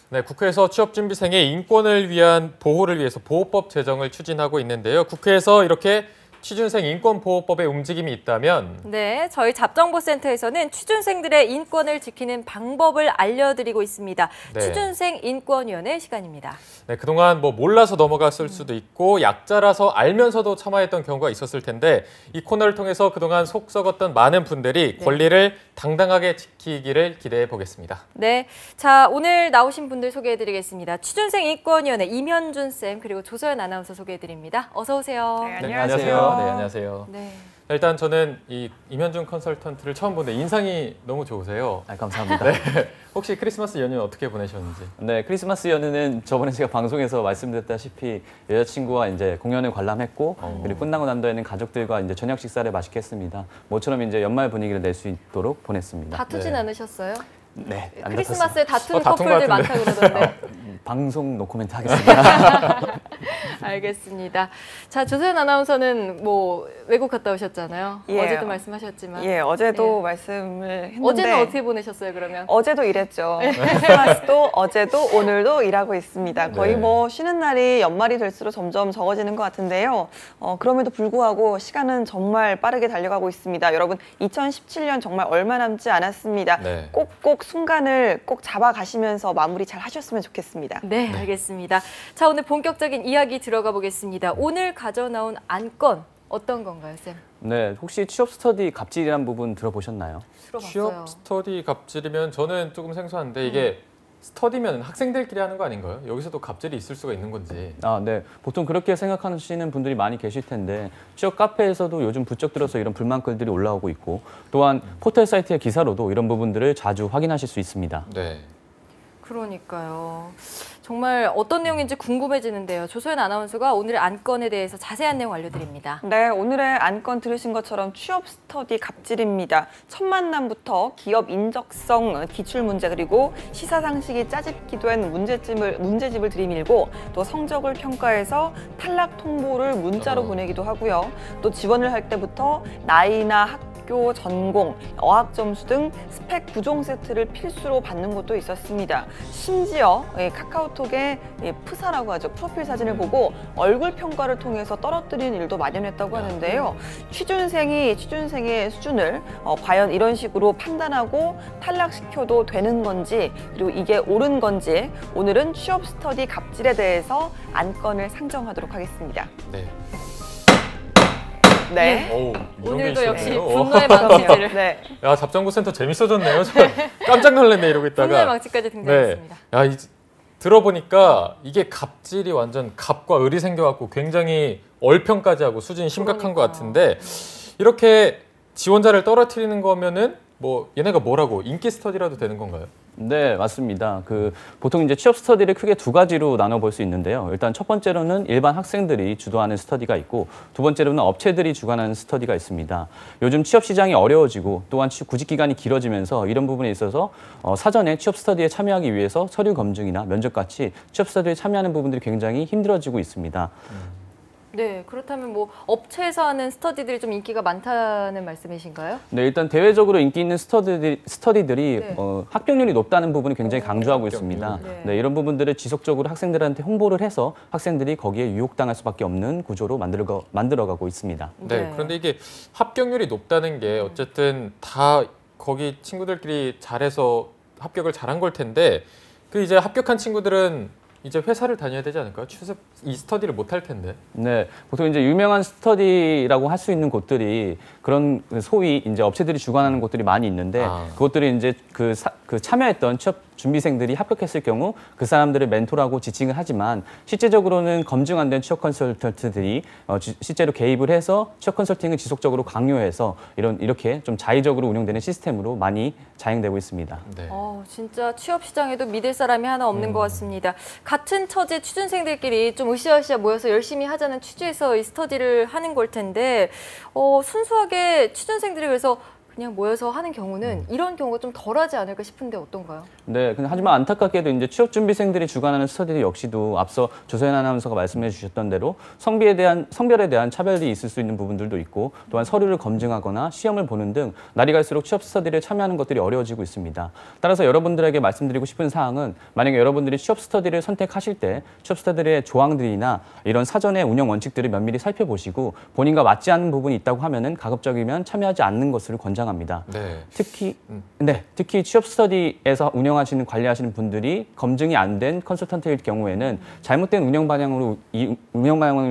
네, 국회에서 취업준비생의 인권을 위한 보호를 위해서 보호법 제정을 추진하고 있는데요. 국회에서 이렇게 취준생 인권보호법에 움직임이 있다면 네, 저희 잡정보센터에서는 취준생들의 인권을 지키는 방법을 알려드리고 있습니다. 네. 취준생 인권위원회 시간입니다. 네, 그동안 몰라서 넘어갔을 수도 있고 약자라서 알면서도 참아했던 경우가 있었을 텐데 이 코너를 통해서 그동안 속 썩었던 많은 분들이 권리를 당당하게 지키기를 기대해 보겠습니다. 네, 자 오늘 나오신 분들 소개해드리겠습니다. 취준생 인권위원회 임현준 쌤 그리고 조서연 아나운서 소개해드립니다. 어서 오세요. 네, 안녕하세요. 네, 안녕하세요. 네. 일단 저는 이 임현준 컨설턴트를 처음 보는데 인상이 너무 좋으세요. 감사합니다. 네. 혹시 크리스마스 연휴는 어떻게 보내셨는지? 네, 크리스마스 연휴는 저번에 제가 방송에서 말씀드렸다시피 여자친구와 이제 공연을 관람했고 그리고 끝나고 난 뒤에는 가족들과 이제 저녁 식사를 맛있게 했습니다. 모처럼 이제 연말 분위기를 낼 수 있도록 보냈습니다. 다투진 네. 않으셨어요? 네, 안 크리스마스에 다투는 다툰 커플들 것 많다 그러던데. 방송 노코멘트 하겠습니다. 알겠습니다. 자, 조서연 아나운서는 외국 갔다 오셨잖아요. 예. 어제도 말씀하셨지만. 예, 어제도 예. 말씀을 했는데 어제는 어떻게 보내셨어요, 그러면? 어제도 일했죠. 크리스마스도 어제도 오늘도 일하고 있습니다. 거의 네. 쉬는 날이 연말이 될수록 점점 적어지는 것 같은데요. 그럼에도 불구하고 시간은 정말 빠르게 달려가고 있습니다. 여러분, 2017년 정말 얼마 남지 않았습니다. 네. 꼭꼭 순간을 꼭 잡아가시면서 마무리 잘 하셨으면 좋겠습니다. 네, 알겠습니다. 자, 오늘 본격적인 이야기 들어가 보겠습니다. 오늘 가져나온 안건 어떤 건가요, 쌤? 네, 혹시 취업 스터디 갑질이란 부분 들어보셨나요? 들어봤어요. 취업 스터디 갑질이면 저는 조금 생소한데 이게 스터디면 학생들끼리 하는 거 아닌가요? 여기서도 갑질이 있을 수가 있는 건지. 네. 보통 그렇게 생각하시는 분들이 많이 계실 텐데 취업 카페에서도 요즘 부쩍 들어서 이런 불만 글들이 올라오고 있고 또한 포털 사이트의 기사로도 이런 부분들을 자주 확인하실 수 있습니다. 네. 그러니까요. 정말 어떤 내용인지 궁금해지는데요. 조소연 아나운서가 오늘 안건에 대해서 자세한 내용 알려드립니다. 네, 오늘의 안건 들으신 것처럼 취업 스터디 갑질입니다. 첫 만남부터 기업 인적성 기출문제 그리고 시사상식이 짜집기도 한 문제집을 들이밀고 또 성적을 평가해서 탈락 통보를 문자로 보내기도 하고요. 또 지원을 할 때부터 나이나 학교, 전공, 어학 점수 등 스펙 9종 세트를 필수로 받는 것도 있었습니다. 심지어 카카오톡에 프사라고 하죠. 프로필 사진을 보고 얼굴 평가를 통해서 떨어뜨리는 일도 마련했다고 하는데요. 취준생의 수준을 과연 이런 식으로 판단하고 탈락시켜도 되는 건지 그리고 이게 옳은 건지 오늘은 취업 스터디 갑질에 대해서 안건을 상정하도록 하겠습니다. 네. 네. 오, 이런 오늘도 게 역시 있었네요. 분노의 망치를. 네. 야, 잡정보센터 재밌어졌네요. 저 깜짝 놀랐네 이러고 있다가. 분노의 망치까지 등장했습니다. 네. 야, 들어보니까 이게 갑질이 완전 갑과 을이 생겨갖고 굉장히 얼평까지 하고 수준이 심각한 것 같은데 이렇게 지원자를 떨어뜨리는 거면은 얘네가 뭐라고 인기 스터디라도 되는 건가요? 네, 맞습니다. 보통 이제 취업 스터디를 크게 두 가지로 나눠볼 수 있는데요. 일단 첫 번째로는 일반 학생들이 주도하는 스터디가 있고 두 번째로는 업체들이 주관하는 스터디가 있습니다. 요즘 취업 시장이 어려워지고 또한 구직 기간이 길어지면서 이런 부분에 있어서 사전에 취업 스터디에 참여하기 위해서 서류 검증이나 면접 같이 취업 스터디에 참여하는 부분들이 굉장히 힘들어지고 있습니다. 네, 그렇다면 업체에서 하는 스터디들이 좀 인기가 많다는 말씀이신가요? 네, 일단 대외적으로 인기 있는 스터디들이 합격률이 높다는 부분을 굉장히 강조하고 있습니다. 네, 이런 부분들을 지속적으로 학생들한테 홍보를 해서 학생들이 거기에 유혹당할 수밖에 없는 구조로 만들어가고 있습니다. 네, 그런데 이게 합격률이 높다는 게 어쨌든 다 거기 친구들끼리 잘해서 합격을 잘한 걸 텐데 이제 합격한 친구들은 이제 회사를 다녀야 되지 않을까요? 이 스터디를 못 할 텐데. 네, 보통 이제 유명한 스터디라고 할 수 있는 곳들이 그런 소위 이제 업체들이 주관하는 곳들이 많이 있는데 그것들이 이제 참여했던 취업 준비생들이 합격했을 경우 그 사람들을 멘토라고 지칭을 하지만 실제적으로는 검증 안 된 취업 컨설턴트들이 실제로 개입을 해서 취업 컨설팅을 지속적으로 강요해서 이렇게 좀 자의적으로 운영되는 시스템으로 많이 자행되고 있습니다. 네. 진짜 취업 시장에도 믿을 사람이 하나 없는 것 같습니다. 같은 처지 취준생들끼리 좀 으쌰으쌰 모여서 열심히 하자는 취지에서 이 스터디를 하는 걸 텐데 순수하게 취준생들이 그래서 그냥 모여서 하는 경우는 이런 경우가 좀 덜하지 않을까 싶은데 어떤가요? 네, 근데 하지만 안타깝게도 이제 취업 준비생들이 주관하는 스터디 역시도 앞서 조서연 아나운서가 말씀해 주셨던 대로 성별에 대한 차별이 있을 수 있는 부분들도 있고 또한 서류를 검증하거나 시험을 보는 등 날이 갈수록 취업 스터디를 참여하는 것들이 어려워지고 있습니다. 따라서 여러분들에게 말씀드리고 싶은 사항은 만약에 여러분들이 취업 스터디를 선택하실 때 취업 스터디의 조항들이나 이런 사전의 운영 원칙들을 면밀히 살펴보시고 본인과 맞지 않는 부분이 있다고 하면은 가급적이면 참여하지 않는 것을 권장합니다. 네. 특히 취업 스터디에서 운영하시는 관리하시는 분들이 검증이 안 된 컨설턴트일 경우에는 잘못된 운영 방향으로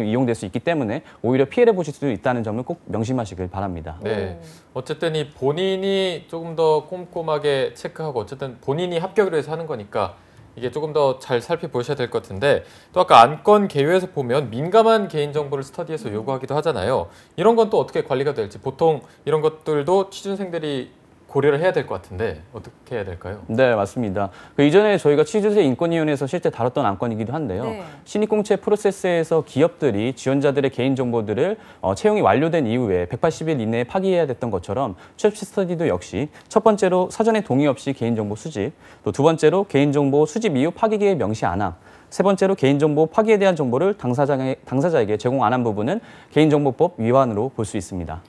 이용될 수 있기 때문에 오히려 피해를 보실 수도 있다는 점을 꼭 명심하시길 바랍니다. 네. 어쨌든 이 본인이 조금 더 꼼꼼하게 체크하고 어쨌든 본인이 합격을 위해서 하는 거니까 이게 조금 더 잘 살펴보셔야 될 것 같은데 또 아까 안건 개요에서 보면 민감한 개인정보를 스터디에서 요구하기도 하잖아요. 이런 건 또 어떻게 관리가 될지 보통 이런 것들도 취준생들이 고려를 해야 될 것 같은데 어떻게 해야 될까요? 네, 맞습니다. 이전에 저희가 취준생 인권위원회에서 실제 다뤘던 안건이기도 한데요. 네. 신입공채 프로세스에서 기업들이 지원자들의 개인정보들을 채용이 완료된 이후에 180일 이내에 파기해야 됐던 것처럼 취업 스터디도 역시 첫 번째로 사전에 동의 없이 개인정보 수집, 또 두 번째로 개인정보 수집 이후 파기기에 명시 안 함, 세 번째로 개인정보 파기에 대한 정보를 당사자에게 제공 안 한 부분은 개인정보법 위반으로 볼 수 있습니다.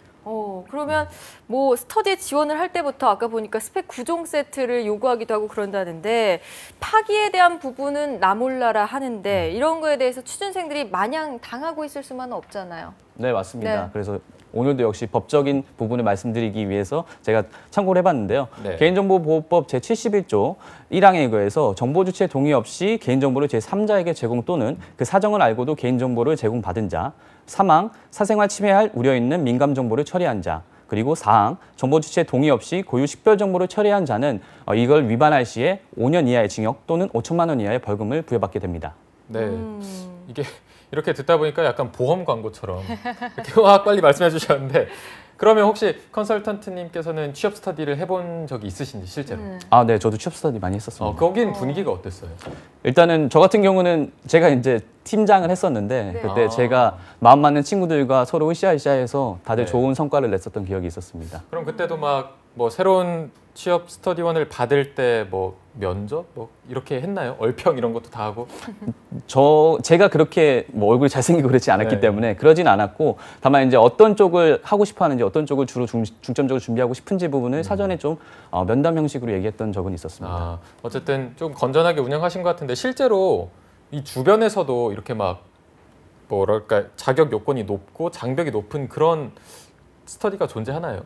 그러면 뭐 스터디에 지원을 할 때부터 아까 보니까 스펙 9종 세트를 요구하기도 하고 그런다는데 파기에 대한 부분은 나 몰라라 하는데 이런 거에 대해서 취준생들이 마냥 당하고 있을 수만은 없잖아요. 네, 맞습니다. 네. 그래서 오늘도 역시 법적인 부분을 말씀드리기 위해서 제가 참고를 해봤는데요. 네. 개인정보보호법 제71조 1항에 의해서 정보주체 동의 없이 개인정보를 제3자에게 제공 또는 그 사정을 알고도 개인정보를 제공받은 자, 사망, 사생활 침해할 우려 있는 민감정보를 처리한 자, 그리고 4항, 정보주체 동의 없이 고유 식별정보를 처리한 자는 이걸 위반할 시에 5년 이하의 징역 또는 5천만 원 이하의 벌금을 부여받게 됩니다. 네. 이게 이렇게 듣다 보니까 약간 보험 광고처럼 이렇게 와 빨리 말씀해 주셨는데 그러면 혹시 컨설턴트님께서는 취업 스터디를 해본 적이 있으신지 실제로? 네, 저도 취업 스터디 많이 했었습니다. 거긴 분위기가 어땠어요? 일단은 저 같은 경우는 제가 이제 팀장을 했었는데 네. 그때 제가 마음 맞는 친구들과 서로 으쌰으쌰해서 다들 네. 좋은 성과를 냈었던 기억이 있었습니다. 그럼 그때도 막 뭐 새로운 취업 스터디원을 받을 때 뭐 면접 뭐 이렇게 했나요? 얼평 이런 것도 다 하고? 제가 그렇게 뭐 얼굴이 잘생기고 그렇지 않았기 네. 때문에 그러진 않았고 다만 이제 어떤 쪽을 하고 싶어 하는지 어떤 쪽을 주로 중점적으로 준비하고 싶은지 부분을 사전에 좀 면담 형식으로 얘기했던 적은 있었습니다. 어쨌든 좀 건전하게 운영하신 것 같은데 실제로 이 주변에서도 이렇게 막 뭐랄까 자격 요건이 높고 장벽이 높은 그런 스터디가 존재하나요?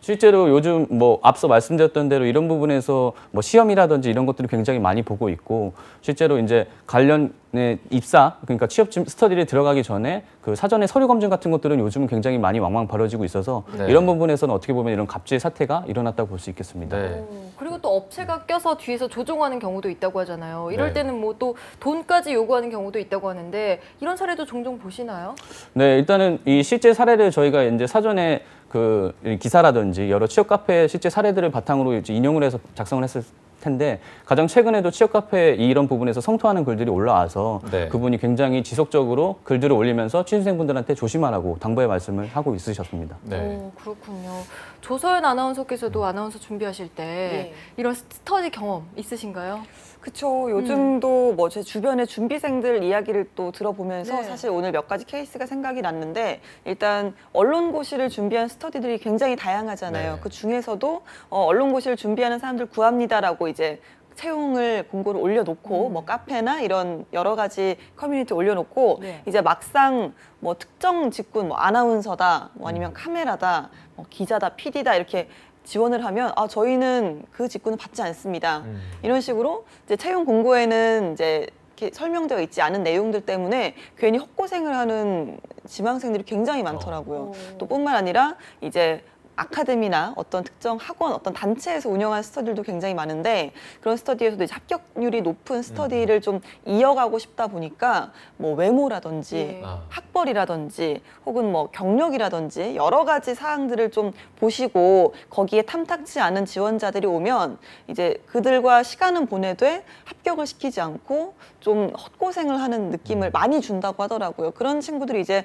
실제로 요즘 뭐 앞서 말씀드렸던 대로 이런 부분에서 뭐 시험이라든지 이런 것들을 굉장히 많이 보고 있고 실제로 이제 관련의 입사 그러니까 취업 스터디를 들어가기 전에 그 사전에 서류 검증 같은 것들은 요즘은 굉장히 많이 왕왕 벌어지고 있어서 네. 이런 부분에서는 어떻게 보면 이런 갑질 사태가 일어났다고 볼 수 있겠습니다. 네. 그리고 또 업체가 껴서 뒤에서 조종하는 경우도 있다고 하잖아요. 이럴 네. 때는 뭐 또 돈까지 요구하는 경우도 있다고 하는데 이런 사례도 종종 보시나요? 네, 일단은 이 실제 사례를 저희가 이제 사전에 그 기사라든지 여러 취업 카페 실제 사례들을 바탕으로 이제 인용을 해서 작성을 했을 텐데 가장 최근에도 취업 카페 이런 부분에서 성토하는 글들이 올라와서 네. 그분이 굉장히 지속적으로 글들을 올리면서 취준생분들한테 조심하라고 당부의 말씀을 하고 있으셨습니다. 네. 그렇군요. 조서연 아나운서께서도 아나운서 준비하실 때 네. 이런 스터디 경험 있으신가요? 그쵸. 요즘도 뭐 제 주변의 준비생들 이야기를 또 들어보면서 네. 사실 오늘 몇 가지 케이스가 생각이 났는데 일단 언론고시를 준비한 스터디들이 굉장히 다양하잖아요. 네. 그 중에서도 언론고시를 준비하는 사람들 구합니다라고 이제 채용을 공고를 올려놓고 뭐 카페나 이런 여러 가지 커뮤니티 올려놓고 네. 이제 막상 뭐 특정 직군 뭐 아나운서다 뭐 아니면 카메라다 뭐 기자다 PD다 이렇게 지원을 하면 저희는 그 직군은 받지 않습니다. 이런 식으로 이제 채용 공고에는 이제 이렇게 설명되어 있지 않은 내용들 때문에 괜히 헛고생을 하는 지망생들이 굉장히 많더라고요. 또 뿐만 아니라 이제 아카데미나 어떤 특정 학원, 어떤 단체에서 운영하는 스터디들도 굉장히 많은데 그런 스터디에서도 이제 합격률이 높은 스터디를 좀 이어가고 싶다 보니까 뭐 외모라든지 네. 학벌이라든지 혹은 뭐 경력이라든지 여러 가지 사항들을 좀 보시고 거기에 탐탁치 않은 지원자들이 오면 이제 그들과 시간은 보내되 합격을 시키지 않고 좀 헛고생을 하는 느낌을 많이 준다고 하더라고요. 그런 친구들이 이제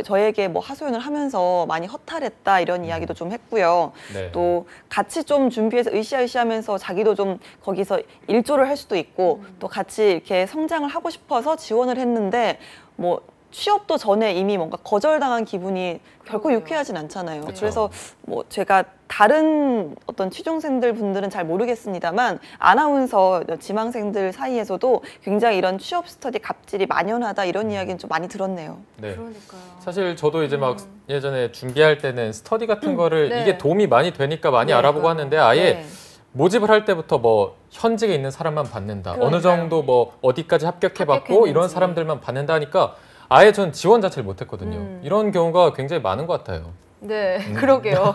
저에게 뭐 하소연을 하면서 많이 허탈했다 이런 이야기도 좀 했고요. 네. 또 같이 좀 준비해서 으쌰으쌰하면서 자기도 좀 거기서 일조를 할 수도 있고 또 같이 이렇게 성장을 하고 싶어서 지원을 했는데 뭐 취업도 전에 이미 뭔가 거절당한 기분이 결코 그러게요. 유쾌하진 않잖아요. 그쵸. 그래서 뭐 제가 다른 어떤 취준생들 분들은 잘 모르겠습니다만 아나운서 지망생들 사이에서도 굉장히 이런 취업 스터디 갑질이 만연하다 이런 이야기는 좀 많이 들었네요. 네. 그러니까요. 사실 저도 이제 막 예전에 준비할 때는 스터디 같은 거를 네. 이게 도움이 많이 되니까 많이 네, 알아보고 하는데 아예 네. 모집을 할 때부터 뭐 현직에 있는 사람만 받는다. 어느 그러니까요. 정도 뭐 어디까지 합격해봤고 합격했는지. 이런 사람들만 받는다 하니까 아예 전 지원 자체를 못했거든요. 이런 경우가 굉장히 많은 것 같아요. 네, 그러게요.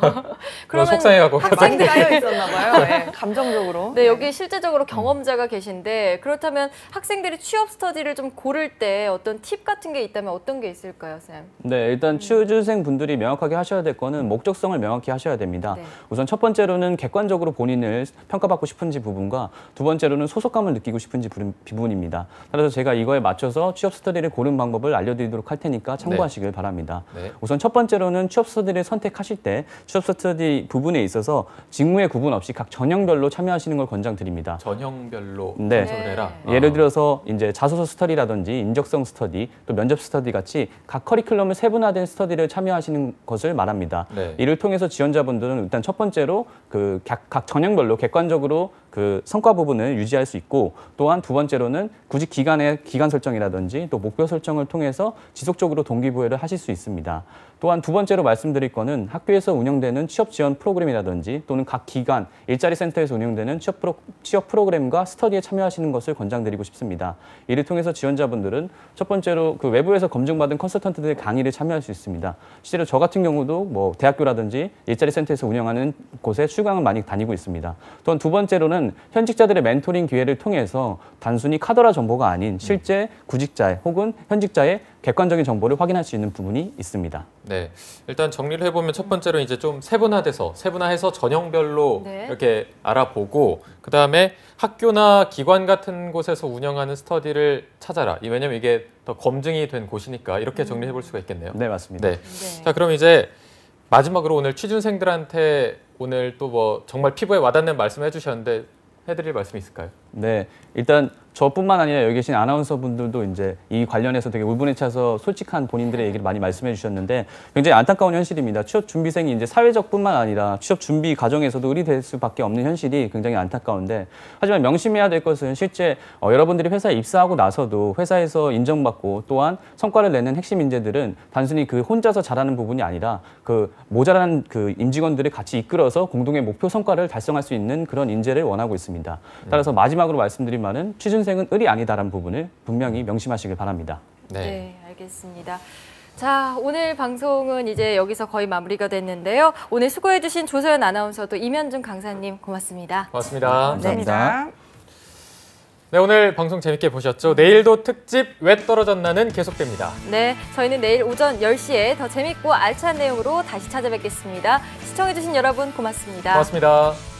그런 속상해하고 많이 학생들 쌓여 있었나 봐요. 네, 감정적으로. 네, 여기 실제적으로 경험자가 계신데 그렇다면 학생들이 취업 스터디를 좀 고를 때 어떤 팁 같은 게 있다면 어떤 게 있을까요, 쌤? 네, 일단 취준생 분들이 명확하게 하셔야 될 거는 목적성을 명확히 하셔야 됩니다. 네. 우선 첫 번째로는 객관적으로 본인을 평가받고 싶은지 부분과 두 번째로는 소속감을 느끼고 싶은지 부분입니다. 따라서 제가 이거에 맞춰서 취업 스터디를 고른 방법을 알려드리도록 할 테니까 참고하시길 바랍니다. 네. 우선 첫 번째로는 취업 스터디를 선택하실 때 취업 스터디 부분에 있어서 직무의 구분 없이 각 전형별로 참여하시는 걸 권장드립니다. 전형별로 네. 분석을 해라. 예를 들어서 이제 자소서 스터디라든지 인적성 스터디, 또 면접 스터디 같이 각 커리큘럼을 세분화된 스터디를 참여하시는 것을 말합니다. 네. 이를 통해서 지원자분들은 일단 첫 번째로 그 각 전형별로 객관적으로 그 성과 부분을 유지할 수 있고 또한 두 번째로는 구직 기간의 기간 설정이라든지 또 목표 설정을 통해서 지속적으로 동기부여를 하실 수 있습니다. 또한 두 번째로 말씀드릴 거는 학교에서 운영되는 취업 지원 프로그램이라든지 또는 각 기관, 일자리 센터에서 운영되는 취업 프로그램과 스터디에 참여하시는 것을 권장드리고 싶습니다. 이를 통해서 지원자분들은 첫 번째로 그 외부에서 검증받은 컨설턴트들의 강의를 참여할 수 있습니다. 실제로 저 같은 경우도 뭐 대학교라든지 일자리 센터에서 운영하는 곳에 출강을 많이 다니고 있습니다. 또한 두 번째로는 현직자들의 멘토링 기회를 통해서 단순히 카더라 정보가 아닌 실제 구직자의 혹은 현직자의 객관적인 정보를 확인할 수 있는 부분이 있습니다. 네, 일단 정리를 해보면 첫 번째로 이제 좀 세분화해서 전형별로 네. 이렇게 알아보고 그 다음에 학교나 기관 같은 곳에서 운영하는 스터디를 찾아라. 왜냐면 이게 더 검증이 된 곳이니까 이렇게 정리해볼 수가 있겠네요. 네, 맞습니다. 네. 네. 자, 그럼 이제 마지막으로 오늘 취준생들한테 오늘 또 뭐 정말 피부에 와닿는 말씀 해주셨는데 해드릴 말씀 있을까요? 네, 일단 저뿐만 아니라 여기 계신 아나운서 분들도 이제 이 관련해서 되게 울분에 차서 솔직한 본인들의 얘기를 많이 말씀해 주셨는데 굉장히 안타까운 현실입니다. 취업 준비생이 이제 사회적뿐만 아니라 취업 준비 과정에서도 의리될 수밖에 없는 현실이 굉장히 안타까운데 하지만 명심해야 될 것은 실제 여러분들이 회사에 입사하고 나서도 회사에서 인정받고 또한 성과를 내는 핵심 인재들은 단순히 그 혼자서 잘하는 부분이 아니라 그 모자란 그 임직원들을 같이 이끌어서 공동의 목표 성과를 달성할 수 있는 그런 인재를 원하고 있습니다. 따라서 마지막으로 말씀드린 말은 취준생은 을이 아니다라는 부분을 분명히 명심하시길 바랍니다. 네, 알겠습니다. 자, 오늘 방송은 이제 여기서 거의 마무리가 됐는데요. 오늘 수고해주신 조서연 아나운서도 이면준 강사님 고맙습니다. 고맙습니다. 감사합니다. 네, 오늘 방송 재밌게 보셨죠? 내일도 특집 왜 떨어졌나는 계속됩니다. 네, 저희는 내일 오전 10시에 더 재밌고 알찬 내용으로 다시 찾아뵙겠습니다. 시청해주신 여러분 고맙습니다. 고맙습니다.